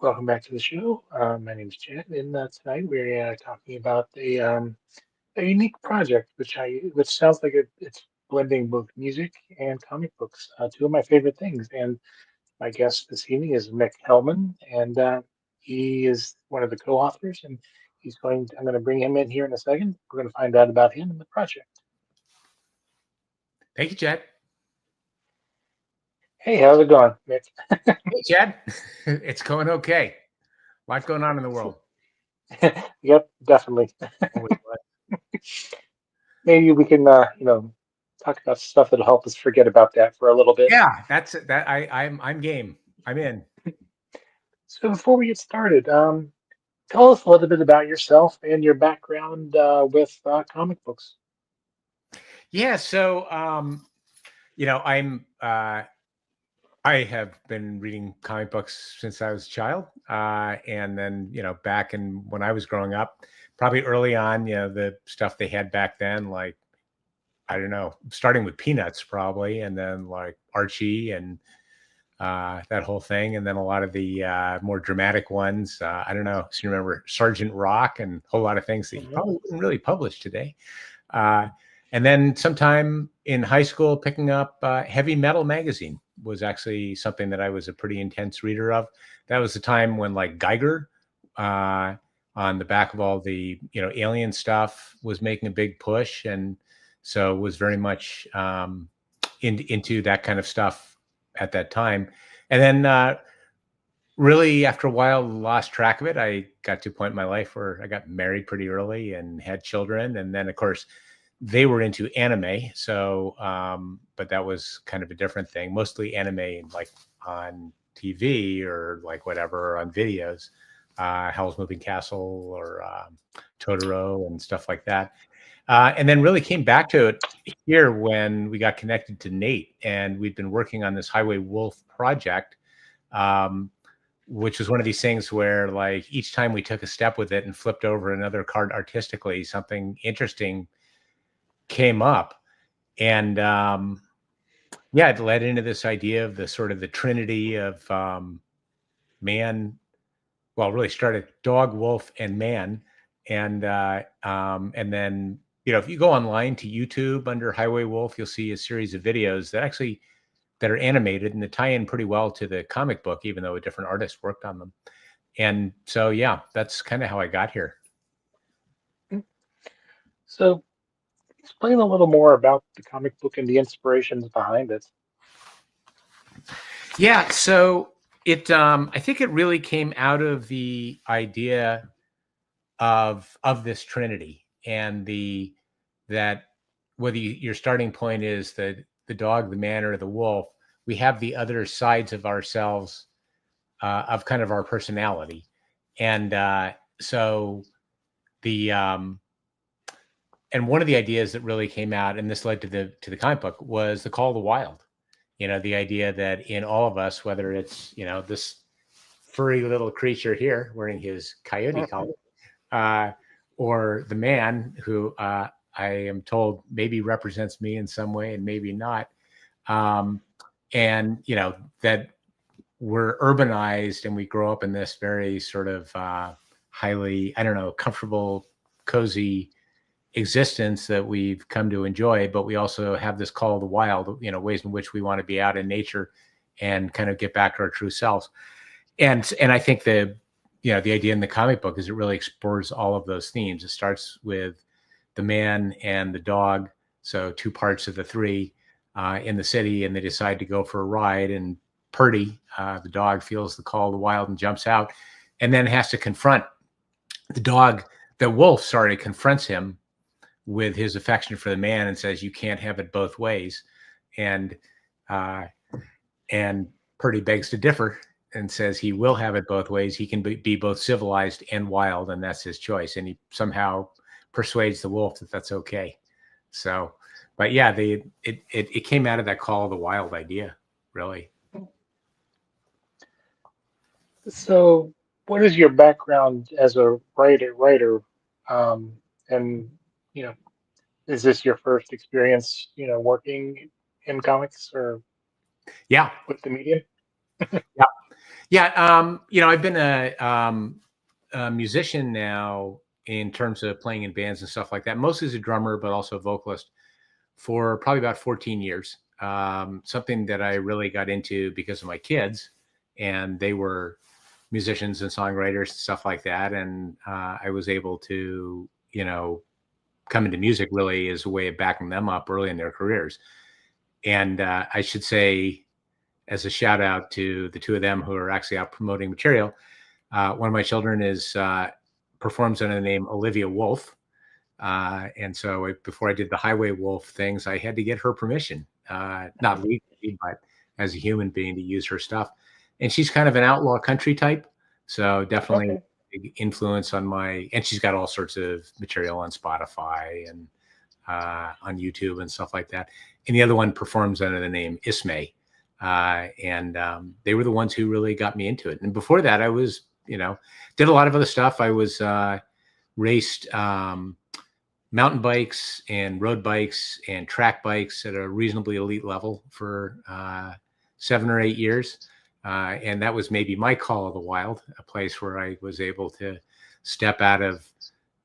Welcome back to the show. My name is Chad, and tonight we're talking about a unique project, which sounds like it's blending both music and comic books, two of my favorite things. And my guest this evening is Mick Hellman, and he is one of the co-authors. And I'm going to bring him in here in a second. We're going to find out about him and the project. Thank you, Chad. Hey, how's it going, Mick? Hey, Chad. It's going okay. A lot going on in the world. Yep, definitely. Always was. Maybe we can, talk about stuff that'll help us forget about that for a little bit. Yeah, that's it. I'm game. I'm in. So before we get started, tell us a little bit about yourself and your background with comic books. Yeah, so I'm I have been reading comic books since I was a child. And then, back in when I was growing up, probably early on, the stuff they had back then, like I don't know, starting with Peanuts probably, and then like Archie and that whole thing, and then a lot of the more dramatic ones. I don't know, so you remember Sergeant Rock and a whole lot of things that you Mhm. probably wouldn't really publish today. Uh, and then sometime in high school, picking up Heavy Metal magazine was actually something that I was a pretty intense reader of. That was the time when like Geiger uh, on the back of all the alien stuff was making a big push, and so was very much into that kind of stuff at that time. And then really after a while lost track of it. I got to a point in my life where I got married pretty early and had children. And then of course they were into anime. So but that was kind of a different thing, mostly anime like on TV or like whatever, or on videos, Howl's Moving Castle or Totoro and stuff like that. And then really came back to it here when we got connected to Nate, and we'd been working on this Highway Wolf project, um, which was one of these things where, like, each time we took a step with it and flipped over another card artistically, something interesting came up, and yeah, it led into this idea of the sort of the trinity of man. Well, really started dog, wolf, and man, and then if you go online to YouTube under Highway Wolf, you'll see a series of videos that are animated and that tie in pretty well to the comic book, even though a different artist worked on them. And so, yeah, that's kind of how I got here. So explain a little more about the comic book and the inspirations behind it. Yeah, so I think it really came out of the idea of this trinity, and the that whether your starting point is the dog, the man, or the wolf, we have the other sides of ourselves, of kind of our personality. And so the and one of the ideas that really came out, and this led to the comic book, was the call of the wild. The idea that in all of us, whether it's this furry little creature here wearing his coyote collar, uh, or the man who I am told maybe represents me in some way and maybe not. Um, and, that we're urbanized and we grow up in this very sort of highly, I don't know, comfortable, cozy existence that we've come to enjoy, but we also have this call of the wild, ways in which we want to be out in nature and kind of get back to our true selves. And I think the idea in the comic book is it really explores all of those themes. It starts with the man and the dog, so two parts of the three in the city, and they decide to go for a ride. And Purdy, the dog, feels the call of the wild and jumps out, and then has to confront the dog. The wolf, sorry, confronts him with his affection for the man and says, "You can't have it both ways." And uh, and Purdy begs to differ and says he will have it both ways. He can be both civilized and wild, and that's his choice. And he somehow persuades the wolf that that's okay. So, but yeah, it came out of that call of the wild idea, really. So what is your background as a writer? And you know, is this your first experience, working in comics or Yeah, with the medium? yeah. Yeah, I've been a musician now in terms of playing in bands and stuff like that, mostly as a drummer, but also a vocalist for probably about 14 years. Something that I really got into because of my kids, and they were musicians and songwriters and stuff like that. And I was able to, come into music really as a way of backing them up early in their careers. And I should say, as a shout out to the two of them who are actually out promoting material, one of my children is performs under the name Olivia Wolf. And so before I did the Highway Wolf things, I had to get her permission, not legally, but as a human being to use her stuff. And she's kind of an outlaw country type. So definitely Okay. big influence on and she's got all sorts of material on Spotify and on YouTube and stuff like that. And the other one performs under the name Ismay. And they were the ones who really got me into it. And before that, I was, did a lot of other stuff. I was raced mountain bikes and road bikes and track bikes at a reasonably elite level for 7 or 8 years. And that was maybe my call of the wild, a place where I was able to step out of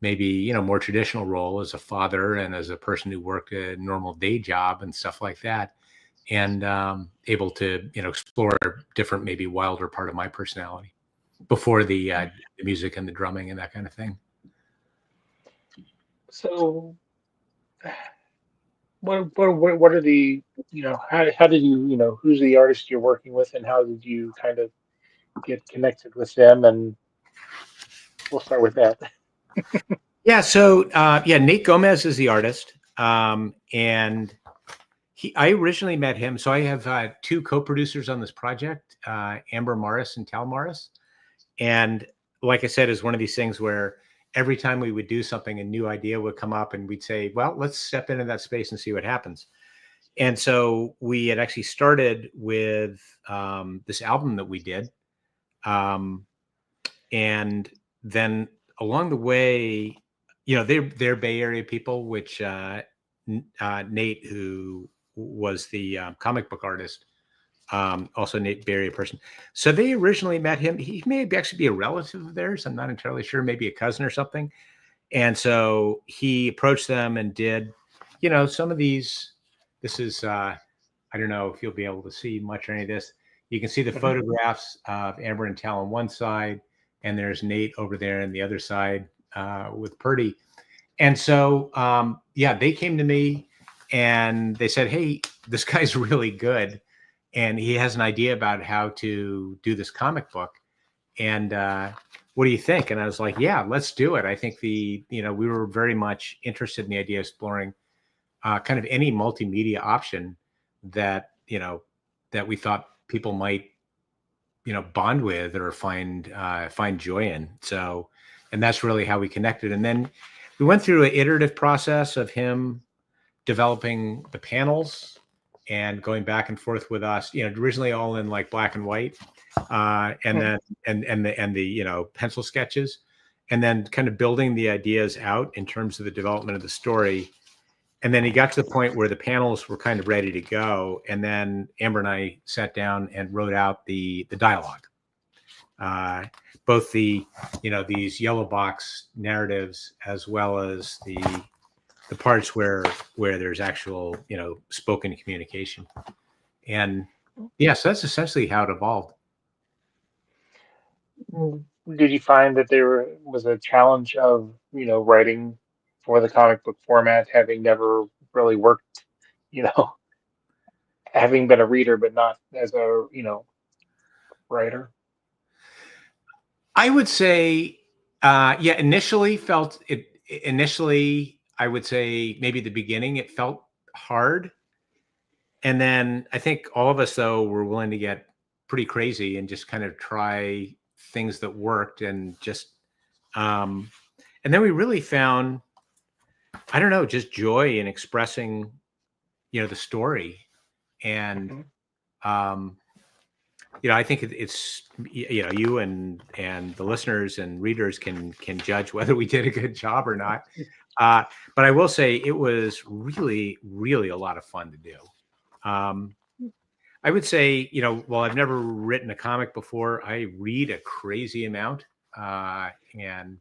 maybe, more traditional role as a father and as a person who worked a normal day job and stuff like that. And able to, explore different, maybe wilder part of my personality before the music and the drumming and that kind of thing. So, what are the, how did you, who's the artist you're working with, and how did you kind of get connected with them? And we'll start with that. Yeah. So, Nate Gomez is the artist. And I originally met him. So I have two co-producers on this project, Amber Morris and Tal Morris. And like I said, is one of these things where every time we would do something, a new idea would come up and we'd say, well, let's step into that space and see what happens. And so we had actually started with this album that we did. And then along the way, they're Bay Area people, which Nate, who was the comic book artist, also Nate Bay Area person. So they originally met him. He may actually be a relative of theirs. I'm not entirely sure, maybe a cousin or something. And so he approached them and did, some of these. This is, I don't know if you'll be able to see much or any of this. You can see the Mhm. photographs of Amber and Tal on one side, and there's Nate over there on the other side with Purdy. And so, they came to me and they said, hey, this guy's really good. And he has an idea about how to do this comic book. And what do you think? And I was like, yeah, let's do it. I think we were very much interested in the idea of exploring kind of any multimedia option that, that we thought people might, bond with or find joy in. So, and that's really how we connected. And then we went through an iterative process of him developing the panels and going back and forth with us, originally all in like black and white, and Mhm. then the pencil sketches, and then kind of building the ideas out in terms of the development of the story. And then he got to the point where the panels were kind of ready to go, and then Amber and I sat down and wrote out the dialogue, both these yellow box narratives as well as the parts where there's actual spoken communication. And yeah, so that's essentially how it evolved. Did you find that there was a challenge of, writing for the comic book format, having never really worked, you know, having been a reader but not as a, writer? I would say, initially felt it. Initially, I would say maybe the beginning it felt hard, and then I think all of us though were willing to get pretty crazy and just kind of try things that worked and just, um, and then we really found, I don't know, just joy in expressing, the story. And Hmm. um, I think it's, you and the listeners and readers can judge whether we did a good job or not. But I will say it was really, really a lot of fun to do. Um, I would say, well, I've never written a comic before. I read a crazy amount, and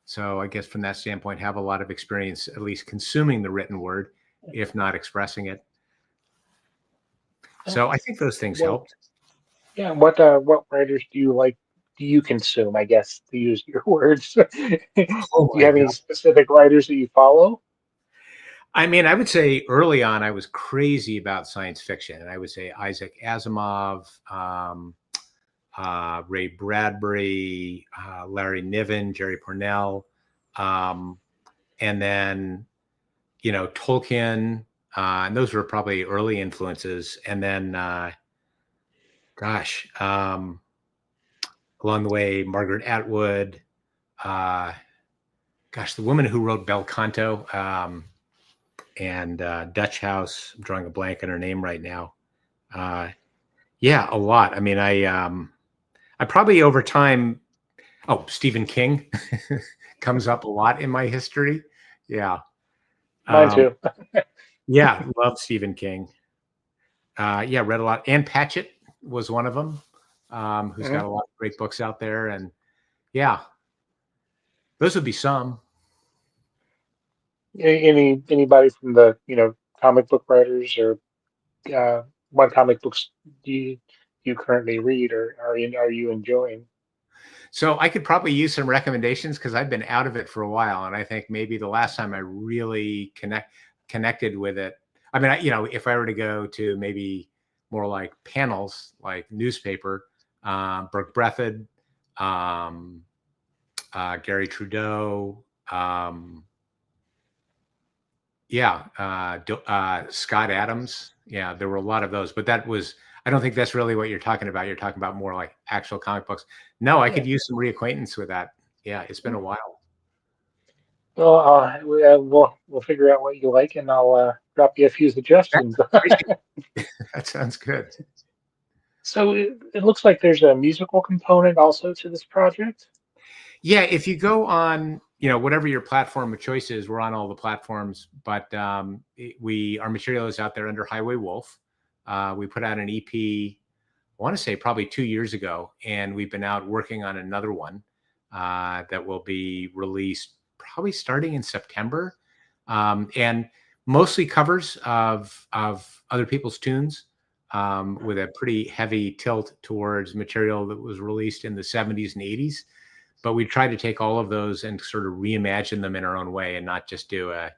so I guess from that standpoint, have a lot of experience, at least consuming the written word, if not expressing it. Oh, So I think those things what? helped. Yeah, what writers do you like? Do you consume? I guess to use your words. Do Oh you my have any God. specific writers that you follow? I mean, I would say early on, I was crazy about science fiction, and I would say Isaac Asimov, Ray Bradbury, Larry Niven, Jerry Pournelle, um, and then Tolkien, and those were probably early influences. And then, gosh, along the way, Margaret Atwood, uh, gosh, the woman who wrote Bel Canto, and Dutch House. I'm drawing a blank on her name right now. Uh, yeah, a lot. I mean, I probably over time. Oh, Stephen King comes up a lot in my history. Yeah, Mine um, too. yeah, love Stephen King. Yeah, read a lot. Ann Patchett was one of them, who's got Mhm. a lot of great books out there. And yeah, those would be some. Anybody from the comic book writers or what comic books do you currently read or are you enjoying? So I could probably use some recommendations because I've been out of it for a while, and I think maybe the last time I really connected with it. I mean, if I were to go to maybe more like panels, like newspaper, Brooke Breathed, um, Gary Trudeau, yeah, Scott Adams. Yeah, there were a lot of those, but that was. I don't think that's really what you're talking about. You're talking about more like actual comic books. No, I Yeah. could use some reacquaintance with that. Yeah, it's been a while. Well, we'll figure out what you like, and I'll drop you a few That, suggestions. that sounds good. So it looks like there's a musical component also to this project. Yeah, if you go on, whatever your platform of choice is, we're on all the platforms, but our material is out there under Highway Wolf. We put out an EP, I want to say probably 2 years ago, and we've been out working on another one that will be released probably starting in September, and mostly covers of other people's tunes, with a pretty heavy tilt towards material that was released in the 70s and 80s. But we try to take all of those and sort of reimagine them in our own way, and not just do a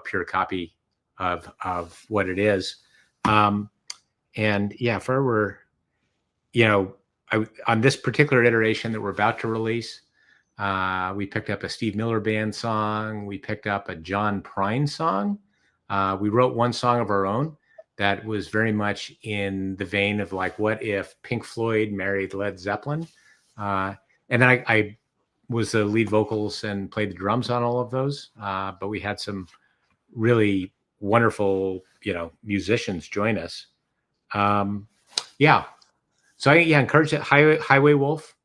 pure copy of what it is. And yeah, if I were you know, on this particular iteration that we're about to release, we picked up a Steve Miller Band song. We picked up a John Prine song. We wrote one song of our own that was very much in the vein of like, what if Pink Floyd married Led Zeppelin? And then I was the lead vocals and played the drums on all of those. But we had some really wonderful, musicians join us. Um, yeah, so yeah, encourage it. Highway Wolf.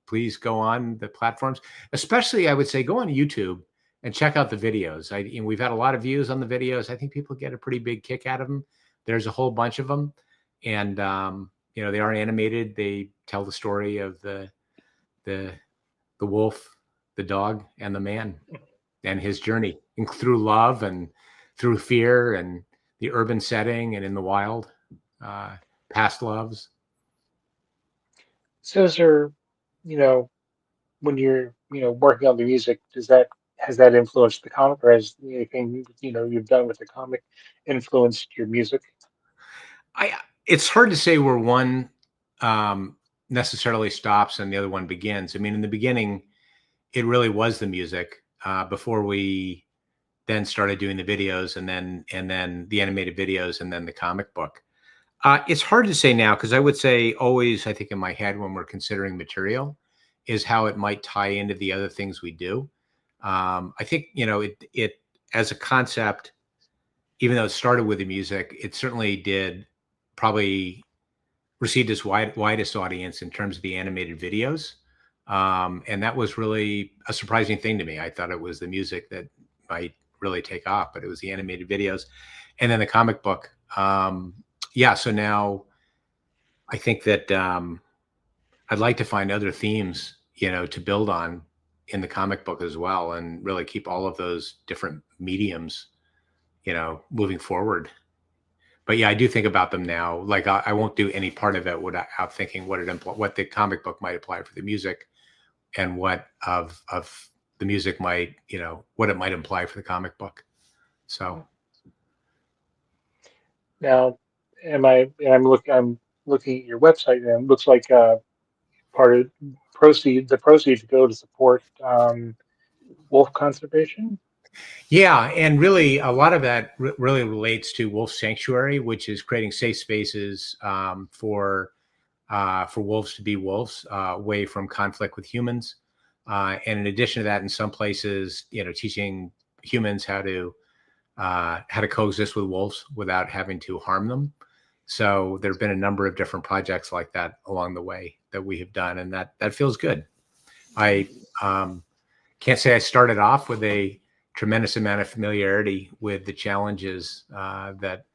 Please go on the platforms, especially I would say go on YouTube and check out the videos. We've had a lot of views on the videos. I think people get a pretty big kick out of them. There's a whole bunch of them, and they are animated. They tell the story of the the wolf, the dog, and the man, and his journey through love and through fear and the urban setting and in the wild, uh, past loves. So is there, you know, when you're working on the music, does that has that influenced the comic, or has anything you've done with the comic influenced your music? I It's hard to say where one um, necessarily stops and the other one begins. I mean, in the beginning, it really was the music before we then started doing the videos, and then the animated videos, and then the comic book. It's hard to say now because I would say always, I think in my head when we're considering material, is how it might tie into the other things we do. I think it as a concept, even though it started with the music, it certainly did probably received its widest audience in terms of the animated videos. And that was really a surprising thing to me. I thought it was the music that might really take off, but it was the animated videos. And then the comic book. yeah, so now I think that I'd like to find other themes, to build on in the comic book as well, and really keep all of those different mediums, moving forward. But yeah, I do think about them now. Like I won't do any part of it without thinking what the comic book might apply for the music, and what of the music might, what it might imply for the comic book. So Now, I'm looking at your website, and it looks like part of the proceeds go to support wolf conservation. yeah, and really a lot of that really relates to Wolf Sanctuary, which is creating safe spaces for wolves to be wolves, away from conflict with humans. And in addition to that, in some places, teaching humans how to coexist with wolves without having to harm them. So there have been a number of different projects like that along the way that we have done, and that feels good. I can't say I started off with a tremendous amount of familiarity with the challenges that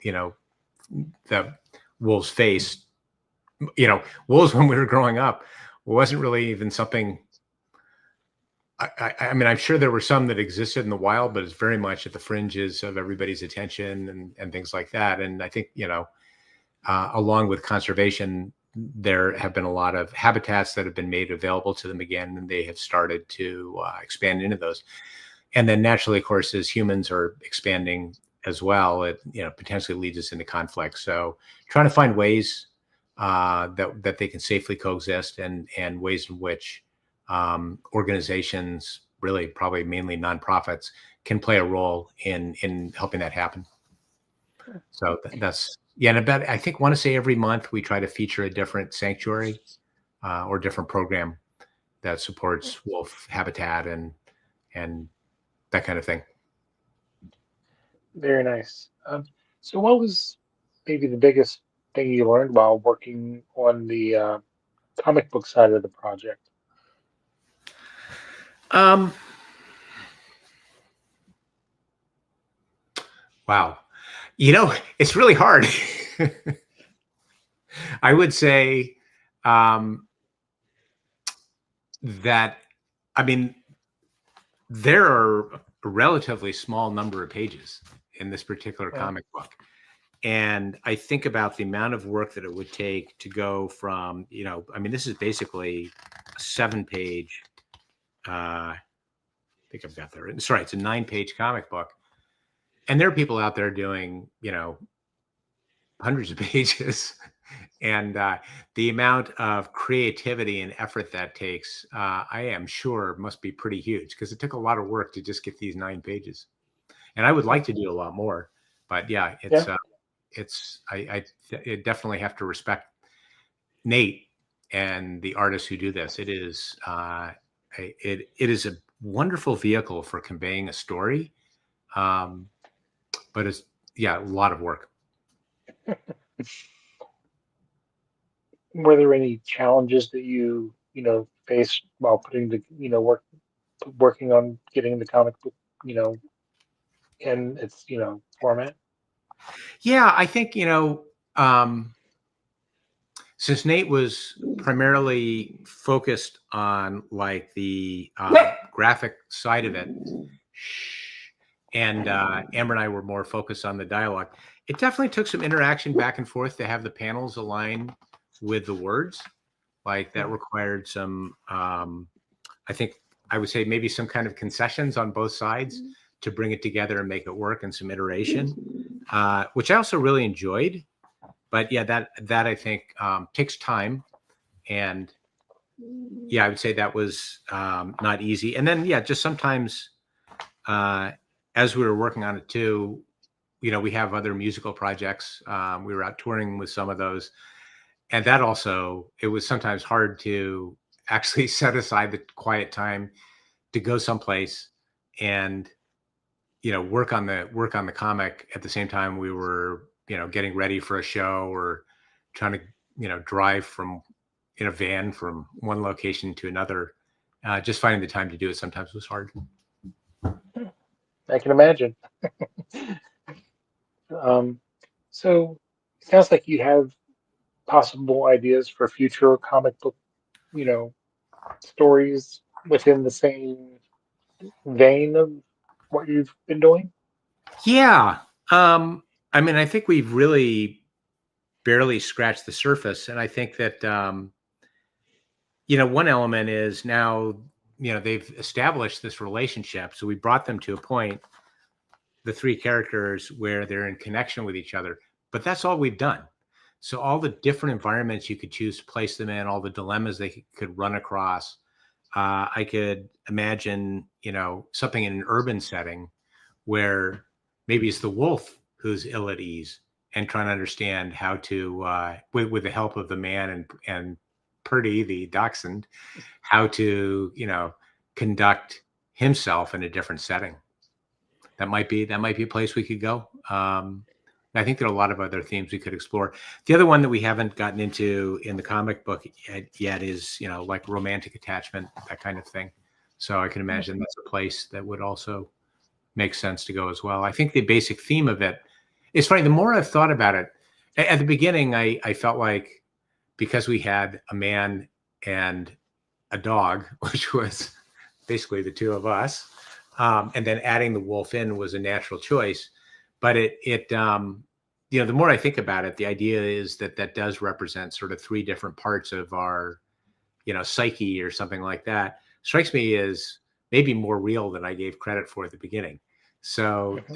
you know that wolves face. Wolves when we were growing up wasn't really even something. I mean, I'm sure there were some that existed in the wild, but it's very much at the fringes of everybody's attention and things like that. And I think, along with conservation, there have been a lot of habitats that have been made available to them again, and they have started to expand into those. And then naturally, of course, as humans are expanding as well, it potentially leads us into conflict. So trying to find ways that they can safely coexist, and ways in which organizations, really probably mainly nonprofits, can play a role in helping that happen. So that's yeah, and about I think want to say every month we try to feature a different sanctuary or different program that supports wolf habitat and that kind of thing. Very nice. So, what was maybe the biggest thing you learned while working on the comic book side of the project? Um, wow, it's really hard. I would say um, that I mean there are a relatively small number of pages in this particular Yeah. comic book. And I think about the amount of work that it would take to go from, I mean, this is basically a 7-page, I think I've got there. Sorry, it's a 9-page comic book. And there are people out there doing, hundreds of pages. And the amount of creativity and effort that takes, I am sure must be pretty huge, because it took a lot of work to just get these 9 pages. And I would like to do a lot more, but yeah, Yeah. I definitely have to respect Nate and the artists who do this. It is a wonderful vehicle for conveying a story, um, but it's yeah, a lot of work. Were there any challenges that faced while putting the working on getting the comic book you know in its format? Yeah, I think since Nate was primarily focused on like the graphic side of it, and Amber and I were more focused on the dialogue. It definitely took some interaction back and forth to have the panels align with the words. Like that required some, I think I would say maybe some kind of concessions on both sides to bring it together and make it work, and some iteration, which I also really enjoyed. But yeah, that I think takes time, and yeah, I would say that was not easy. And then yeah, just sometimes as we were working on it too, we have other musical projects. We were out touring with some of those, and that also, it was sometimes hard to actually set aside the quiet time to go someplace and work on the comic at the same time we were getting ready for a show, or trying to drive from in a van from one location to another. Just finding the time to do it sometimes was hard. I can imagine. Um, so. it sounds like you have possible ideas for future comic book, you know, stories within the same vein of what you've been doing. Yeah. Um, I mean, I think we've really barely scratched the surface. And I think that, one element is now, they've established this relationship. So we brought them to a point, the three characters, where they're in connection with each other. But that's all we've done. So all the different environments you could choose to place them in, all the dilemmas they could run across. I could imagine, something in an urban setting where maybe it's the wolf who's ill at ease and trying to understand how to, with the help of the man and Purdy, the dachshund, how to, conduct himself in a different setting. That might be a place we could go. I think there are a lot of other themes we could explore. The other one that we haven't gotten into in the comic book yet is, like romantic attachment, that kind of thing. So I can imagine that's a place that would also make sense to go as well. I think the basic theme of it, it's funny. The more I've thought about it, at the beginning, I felt like because we had a man and a dog, which was basically the two of us, and then adding the wolf in was a natural choice. But the more I think about it, the idea is that that does represent sort of three different parts of our, psyche or something like that. Strikes me as maybe more real than I gave credit for at the beginning. So Mhm.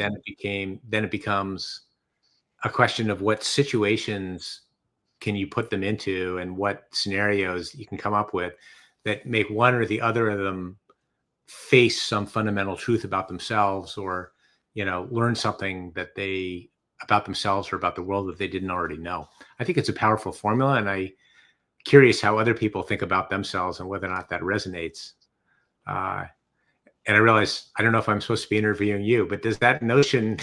then it becomes a question of what situations can you put them into and what scenarios you can come up with that make one or the other of them face some fundamental truth about themselves, or learn something that they about themselves or about the world that they didn't already know. I think it's a powerful formula, and I curious how other people think about themselves and whether or not that resonates. uh, and I realize I don't know if I'm supposed to be interviewing you, but does that notion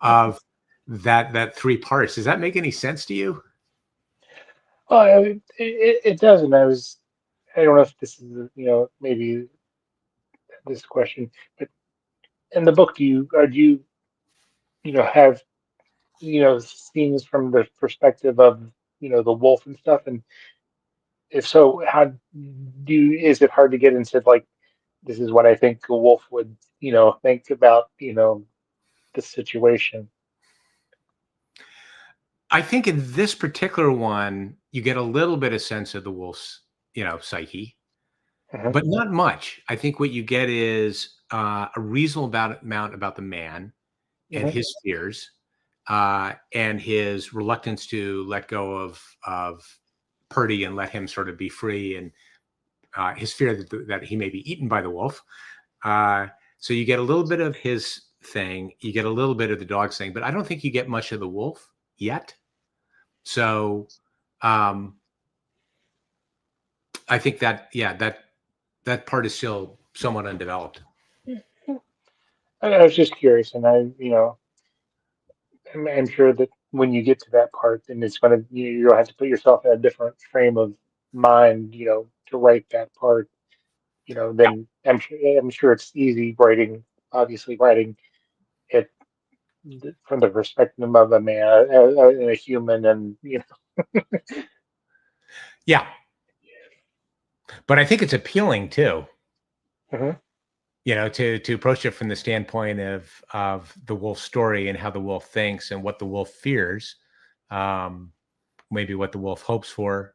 of that three parts, does that make any sense to you? Well, I mean, it does, and I don't know if this is, maybe this question, but in the book, do you, have, scenes from the perspective of, the wolf and stuff? And if so, how is it hard to get into like, this is what I think a wolf would, think about, the situation? I think in this particular one, you get a little bit of sense of the wolf's, psyche, Hmm. but not much. I think what you get is a reasonable amount about the man and Hmm. his fears, and his reluctance to let go of Purdy and let him sort of be free, and his fear that he may be eaten by the wolf. Uh, so you get a little bit of his thing, you get a little bit of the dog's thing, but I don't think you get much of the wolf yet. So um, I think that, yeah, that part is still somewhat undeveloped. I was just curious, and I'm sure that when you get to that part, then it's going to, you'll have to put yourself in a different frame of mind, to write that part. Then I'm sure it's easy writing, obviously writing it from the perspective of a man, a human, and Yeah, but I think it's appealing too. Mhm. To approach it from the standpoint of the wolf story and how the wolf thinks and what the wolf fears, um, maybe what the wolf hopes for.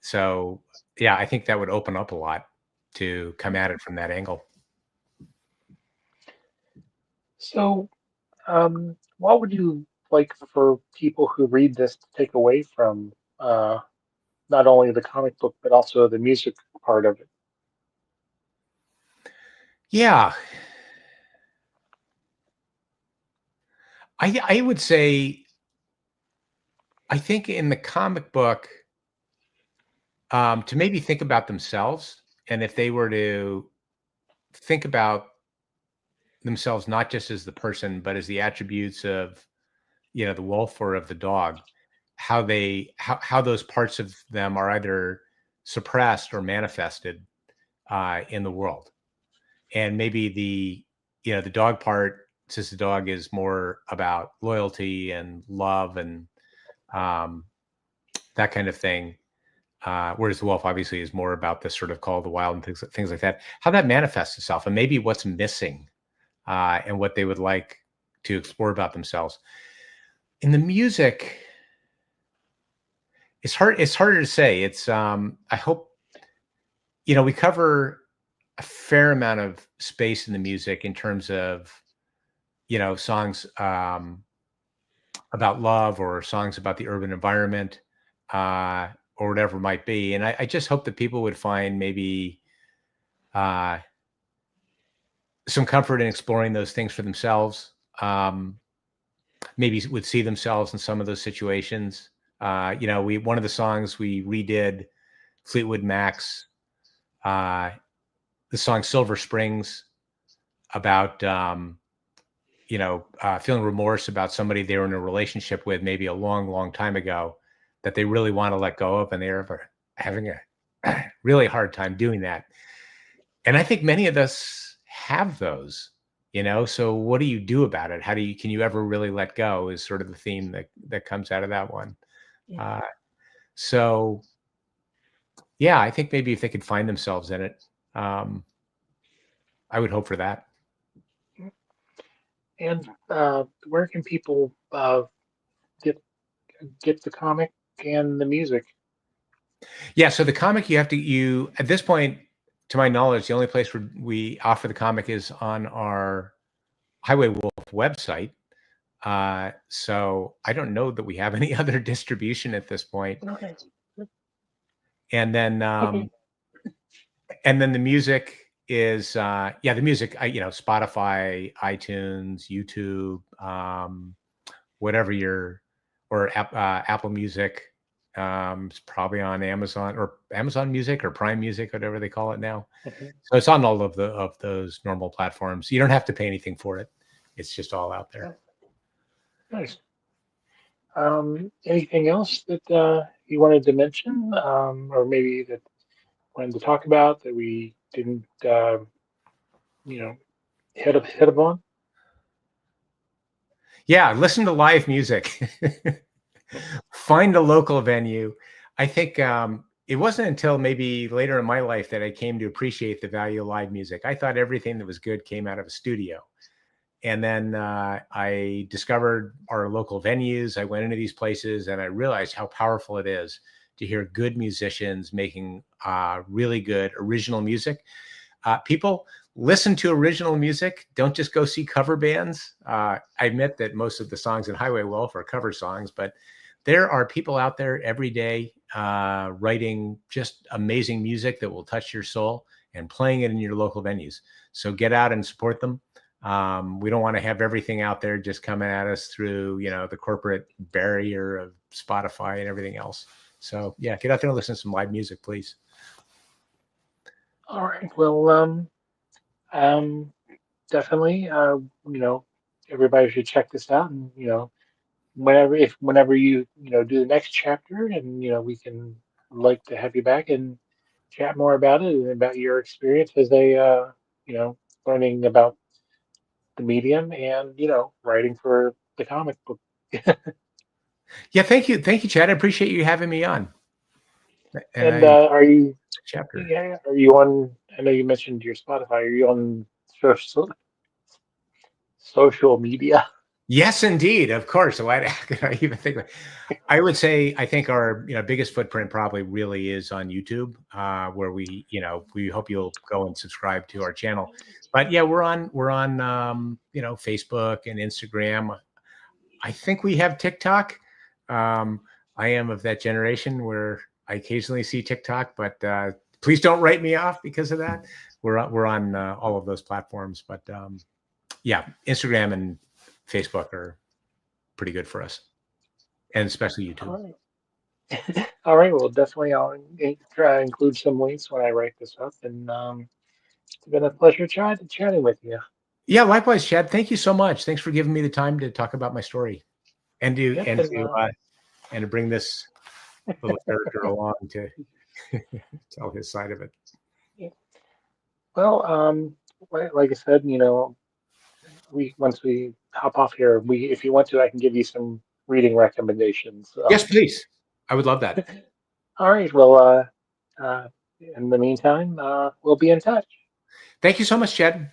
So yeah, I think that would open up a lot to come at it from that angle. So, what would you like for people who read this to take away from not only the comic book but also the music part of it? Yeah, I would say I think in the comic book, to maybe think about themselves, and if they were to think about themselves not just as the person, but as the attributes of the wolf or of the dog, how those parts of them are either suppressed or manifested in the world, and maybe the dog part since the dog is more about loyalty and love and um, that kind of thing. Whereas the wolf obviously is more about this sort of call of the wild and things like that. How that manifests itself, and maybe what's missing, and what they would like to explore about themselves. In the music, it's hard. It's harder to say. It's I hope we cover a fair amount of space in the music in terms of songs about love or songs about the urban environment, or whatever it might be. And I just hope that people would find maybe uh, some comfort in exploring those things for themselves. Maybe would see themselves in some of those situations. We one of the songs we redid, Fleetwood Mac's, the song Silver Springs, about feeling remorse about somebody they were in a relationship with maybe a long, long time ago that they really want to let go of, and they're having a really hard time doing that. And I think many of us have those, so what do you do about it? Can you ever really let go is sort of the theme that comes out of that one. So yeah, I think maybe if they could find themselves in it, I would hope for that. And where can people get get the comic and the music? Yeah, so the comic you at this point, to my knowledge, the only place where we offer the comic is on our Highway Wolf website. So I don't know that we have any other distribution at this point. Okay. And then Okay. the music is the music, Spotify, iTunes, YouTube, whatever Apple Music. It's probably on Amazon Music or Prime Music, whatever they call it now. Mhm. So it's on all of those normal platforms. You don't have to pay anything for it. It's just all out there. Nice. Anything else that you wanted to mention, or maybe that wanted to talk about that we didn't, you know, hit upon? Yeah, listen to live music. Find a local venue. I think it wasn't until maybe later in my life that I came to appreciate the value of live music. I thought everything that was good came out of a studio. And then I discovered our local venues. I went into these places and I realized how powerful it is to hear good musicians making really good original music. People listen to original music. Don't just go see cover bands. I admit that most of the songs in Highway Wolf are cover songs, but there are people out there every day writing just amazing music that will touch your soul and playing it in your local venues. So get out and support them. We don't want to have everything out there just coming at us through, the corporate barrier of Spotify and everything else. So yeah, get out there and listen to some live music, please. All right. Well, um, definitely. Everybody should check this out, and whenever you do the next chapter, and we can like to have you back and chat more about it and about your experience as you know, learning about the medium and writing for the comic book. Yeah, thank you, Chad. I appreciate you having me on. And And I are you? chapter. Yeah, are you on? I know you mentioned your Spotify. Are you on social media? Yes, indeed, of course. So why could I even think? I would say I think our biggest footprint probably really is on YouTube, where we hope you'll go and subscribe to our channel. But yeah, we're on Facebook and Instagram. I think we have TikTok. Um, I am of that generation where I occasionally see TikTok, but please don't write me off because of that. We're on all of those platforms, but yeah, Instagram and Facebook are pretty good for us, and especially YouTube. All right. All right. Well, definitely I'll try to include some links when I write this up. And it's been a pleasure chatting with you. Yeah, likewise, Chad. Thank you so much. Thanks for giving me the time to talk about my story and to Yep. and to uh, and to bring this little character along to tell his side of it. Yeah. Well, like I said, we once we hop off here, we if you want to, I can give you some reading recommendations. Yes, please. I would love that. All right. Well, in the meantime, we'll be in touch. Thank you so much, Chad.